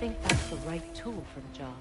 think that's the right tool for the job.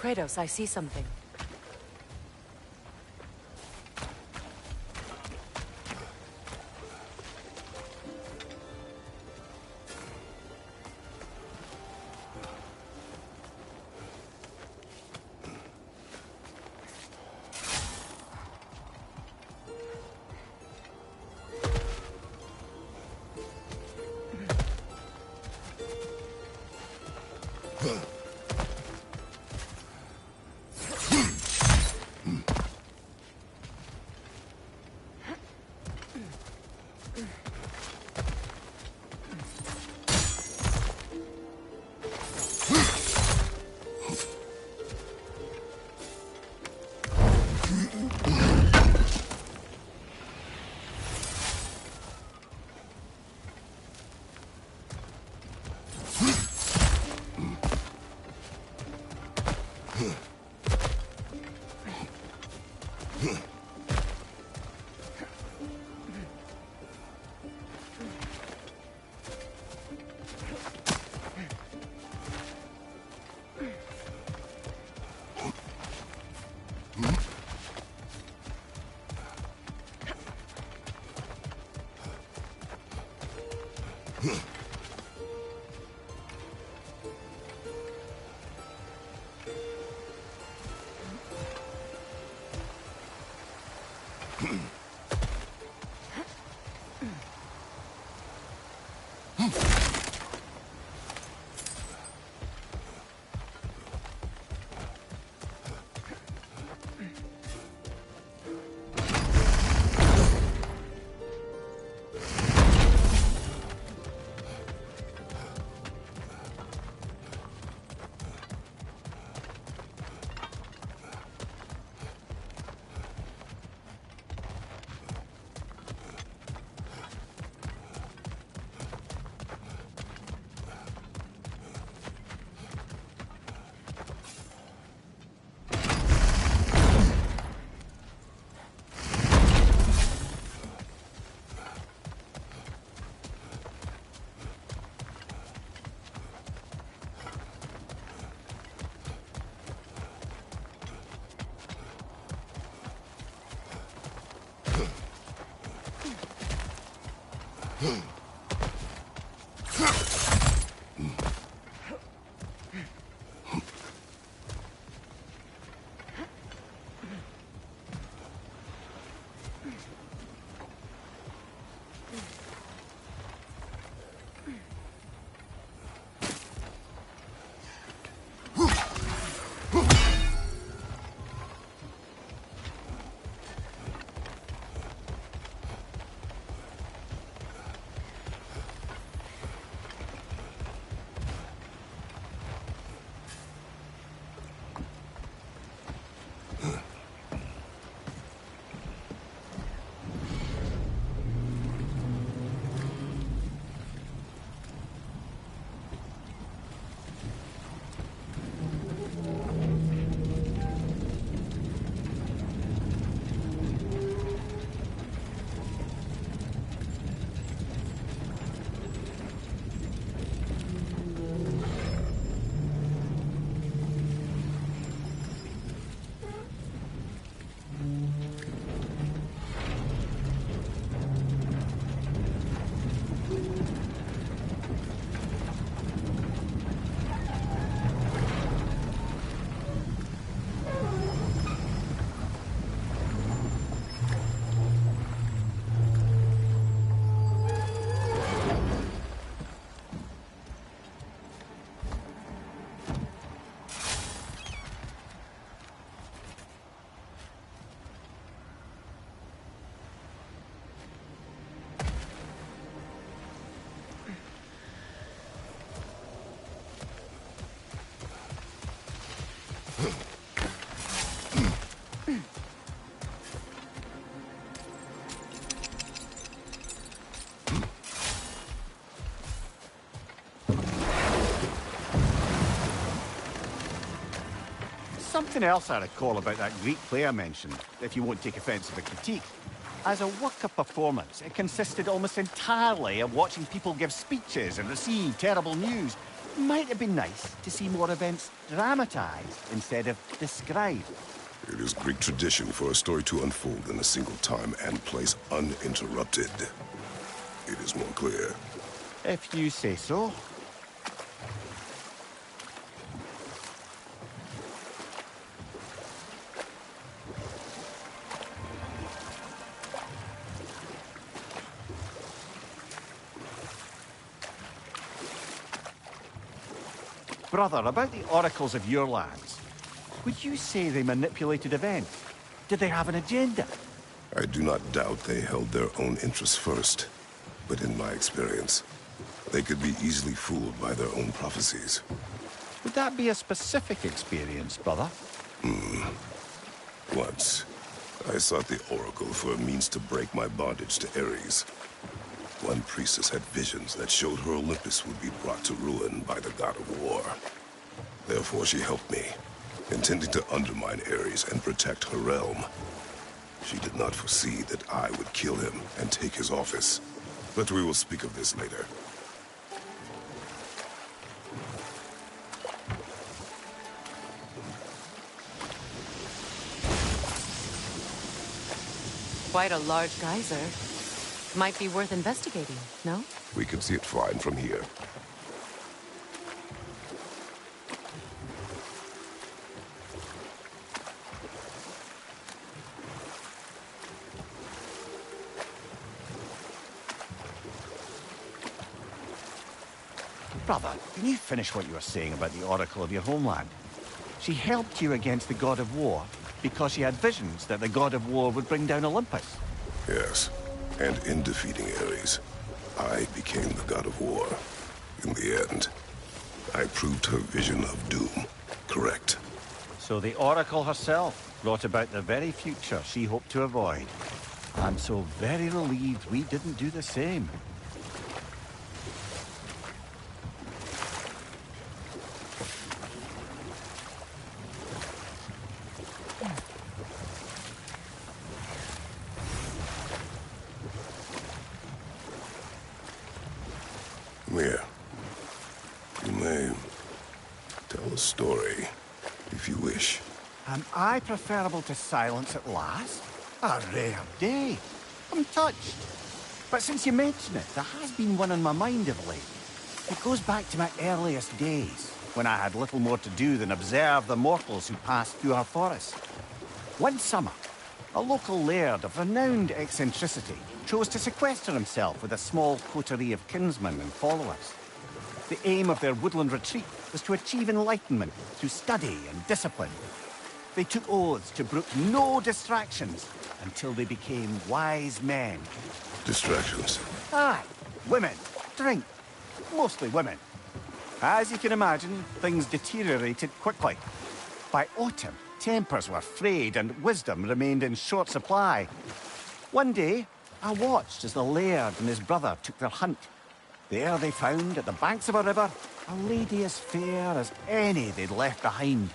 Kratos, I see something. something else I recall about that Greek play I mentioned, if you won't take offence at the critique. As a work-up performance, it consisted almost entirely of watching people give speeches and receive terrible news. Might have been nice to see more events dramatised instead of described. It is Greek tradition for a story to unfold in a single time and place uninterrupted. It is more clear. If you say so. Brother, about the oracles of your lands, would you say they manipulated events? Did they have an agenda? I do not doubt they held their own interests first, but in my experience, they could be easily fooled by their own prophecies. Would that be a specific experience, brother? Once, I sought the oracle for a means to break my bondage to Ares. One priestess had visions that showed her Olympus would be brought to ruin by the god of war. Therefore she helped me, intending to undermine Ares and protect her realm. She did not foresee that I would kill him and take his office. But we will speak of this later. Quite a large geyser. Might be worth investigating, no? We can see it fine from here. Brother, can you finish what you were saying about the oracle of your homeland? She helped you against the god of war because she had visions that the god of war would bring down Olympus. Yes, and in defeating Ares, I became the god of war. In the end, I proved her vision of doom correct. So the oracle herself brought about the very future she hoped to avoid. I'm so very relieved we didn't do the same. Mia, you may tell a story, if you wish. Am I preferable to silence at last? A rare day. I'm touched. But since you mention it, there has been one on my mind of late. It goes back to my earliest days, when I had little more to do than observe the mortals who passed through our forest. One summer, a local laird of renowned eccentricity chose to sequester himself with a small coterie of kinsmen and followers. The aim of their woodland retreat was to achieve enlightenment through study and discipline. They took oaths to brook no distractions until they became wise men. Distractions. Aye, women, drink, mostly women. As you can imagine, things deteriorated quickly. By autumn, tempers were frayed and wisdom remained in short supply. One day, I watched as the laird and his brother took their hunt. There they found, at the banks of a river, a lady as fair as any they'd left behind.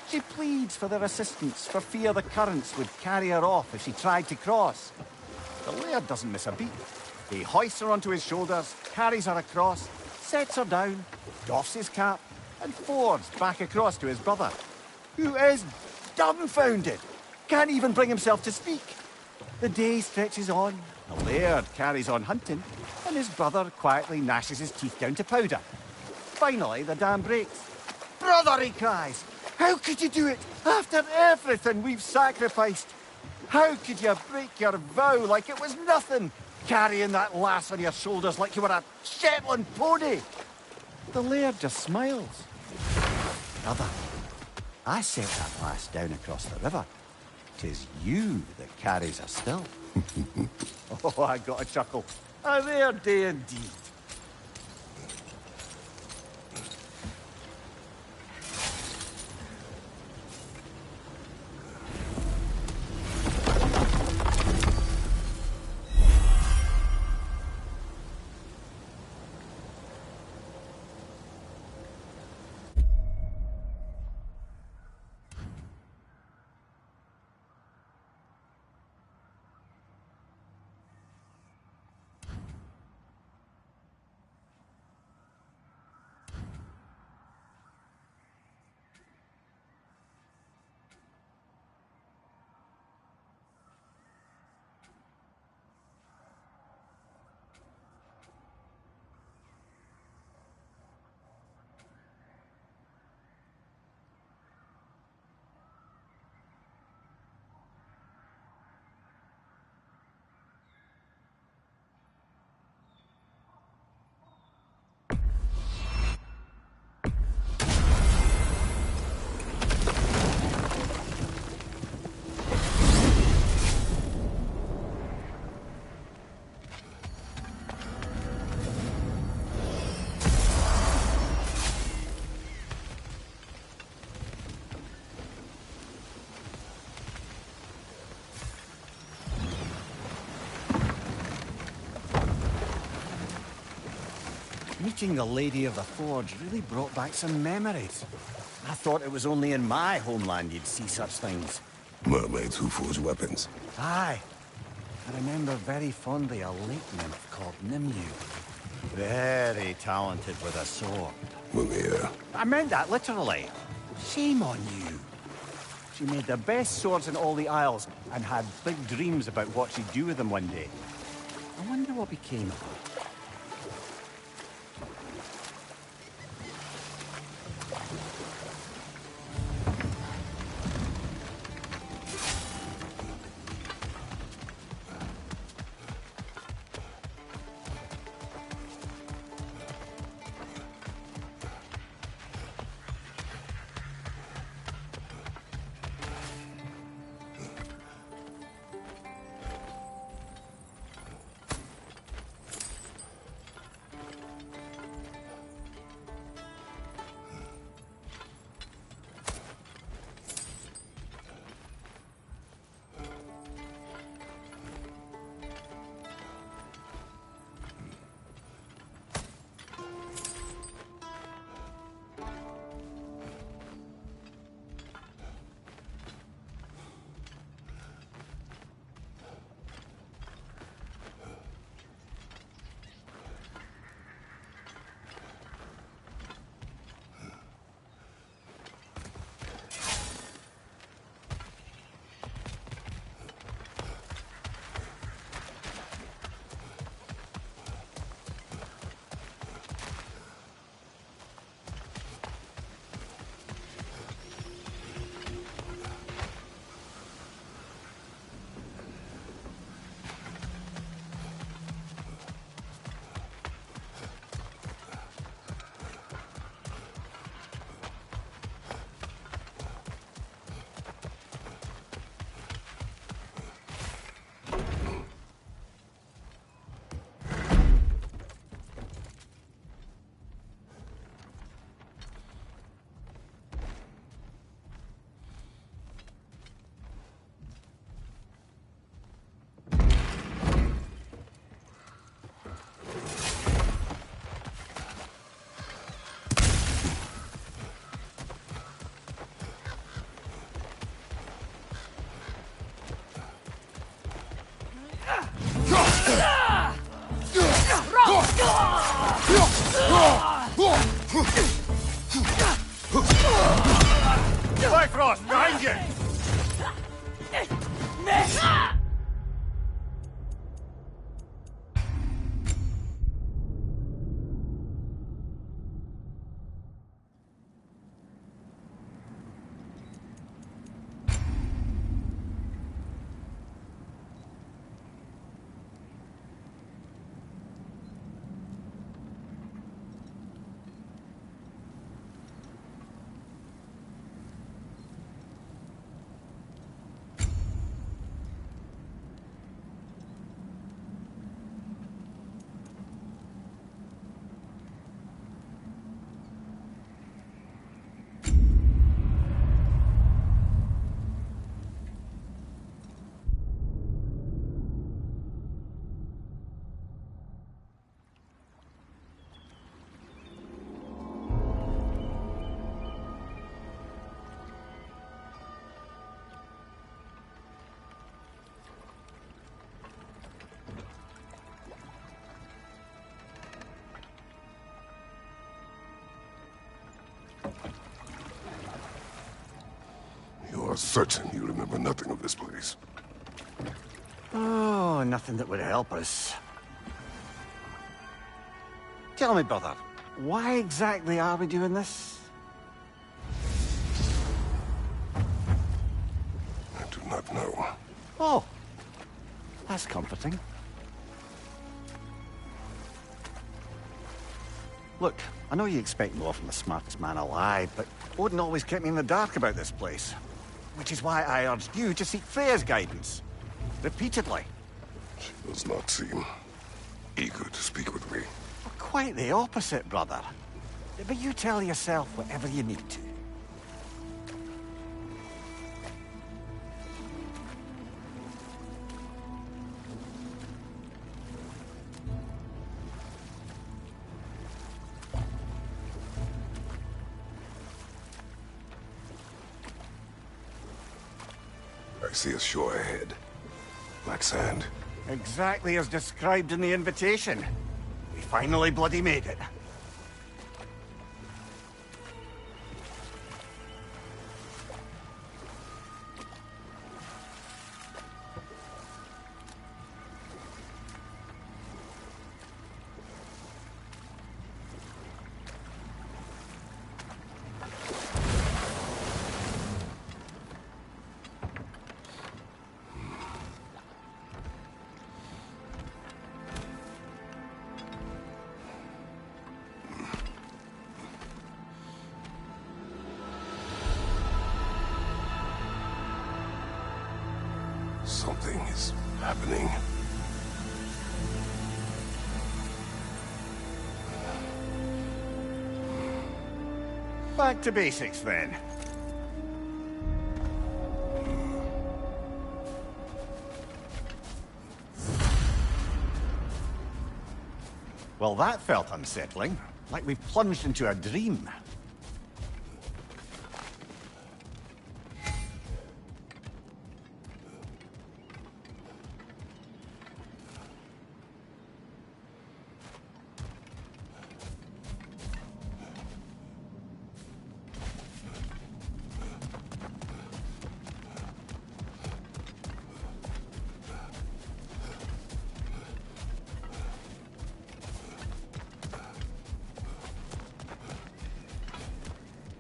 She pleads for their assistance for fear the currents would carry her off if she tried to cross. The laird doesn't miss a beat. He hoists her onto his shoulders, carries her across, sets her down, doffs his cap, and fords back across to his brother, who is dumbfounded, can't even bring himself to speak. The day stretches on, the laird carries on hunting, and his brother quietly gnashes his teeth down to powder. Finally, the dam breaks. "Brother," he cries, "how could you do it after everything we've sacrificed? How could you break your vow like it was nothing, carrying that lass on your shoulders like you were a Shetland pony?" The laird just smiles. "Brother, I set that lass down across the river. 'Tis you that carries her still." Oh, I got a chuckle. A rare day indeed. Meeting the Lady of the Forge really brought back some memories. I thought it was only in my homeland you'd see such things. Mermaids who forge weapons. Aye. I remember very fondly a lake nymph called Nimue. Very talented with a sword. Mumia. I meant that literally. Shame on you. She made the best swords in all the Isles and had big dreams about what she'd do with them one day. I wonder what became of her. Bifrost, behind you! You are certain you remember nothing of this place? Oh, nothing that would help us. Tell me, brother, why exactly are we doing this? I do not know. Oh, that's comforting. Look, I know you expect more from the smartest man alive, but Odin always kept me in the dark about this place. Which is why I urged you to seek Freya's guidance. Repeatedly. She does not seem eager to speak with me. Well, quite the opposite, brother. But you tell yourself whatever you need to. I see a shore ahead. Black sand. Exactly as described in the invitation. We finally bloody made it. Something is happening. Back to basics then. Well, that felt unsettling. Like we plunged into a dream.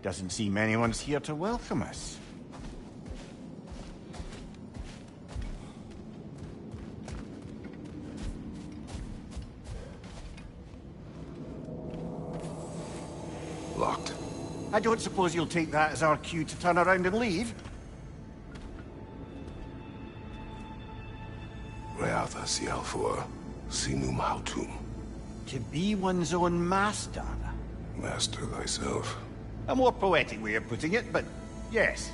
Doesn't seem anyone's here to welcome us. Locked. I don't suppose you'll take that as our cue to turn around and leave? Reatha Sialfur, Sinum Hautum. To be one's own master. Master thyself. A more poetic way of putting it, but yes.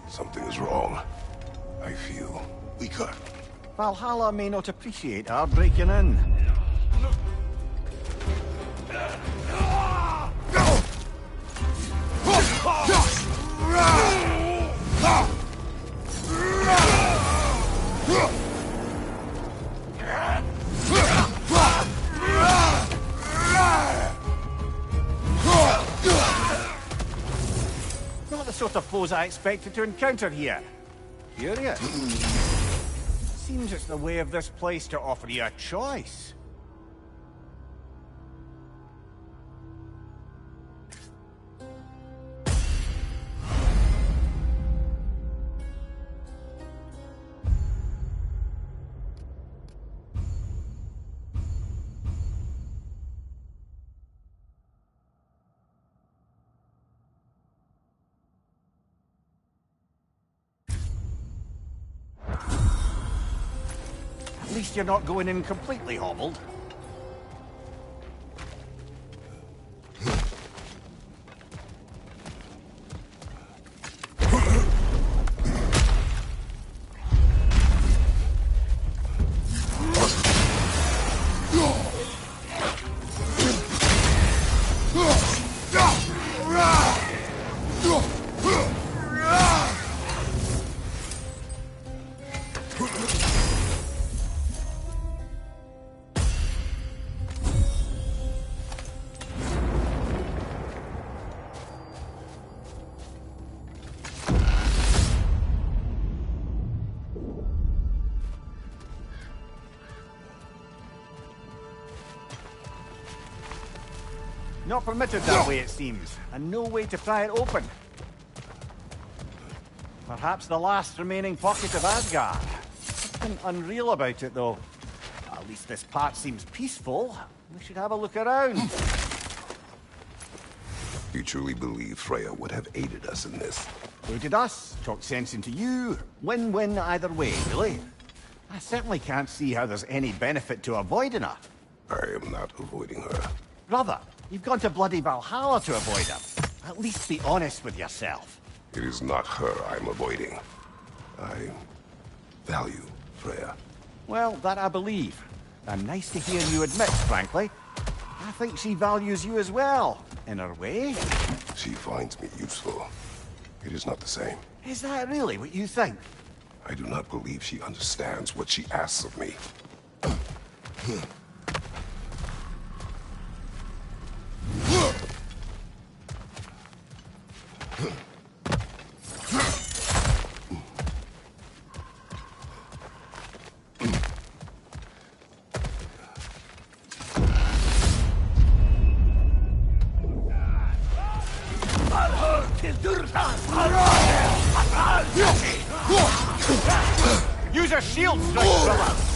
Something is wrong. I feel weaker. Valhalla may not appreciate our breaking in. Not the sort of foes I expected to encounter here. Curious. Seems it's the way of this place to offer you a choice. At least you're not going in completely hobbled. Not permitted that way, it seems, and no way to pry it open. Perhaps the last remaining pocket of Asgard. Something unreal about it, though. At least this part seems peaceful. We should have a look around. You truly believe Freya would have aided us in this? Aided us, talked sense into you. Win-win either way, really. I certainly can't see how there's any benefit to avoiding her. I am not avoiding her. Brother, you've gone to bloody Valhalla to avoid him. At least be honest with yourself. It is not her I'm avoiding. I value Freya. Well, that I believe. And nice to hear you admit, frankly. I think she values you as well, in her way. She finds me useful. It is not the same. Is that really what you think? I do not believe she understands what she asks of me. Use a shield strike, brother!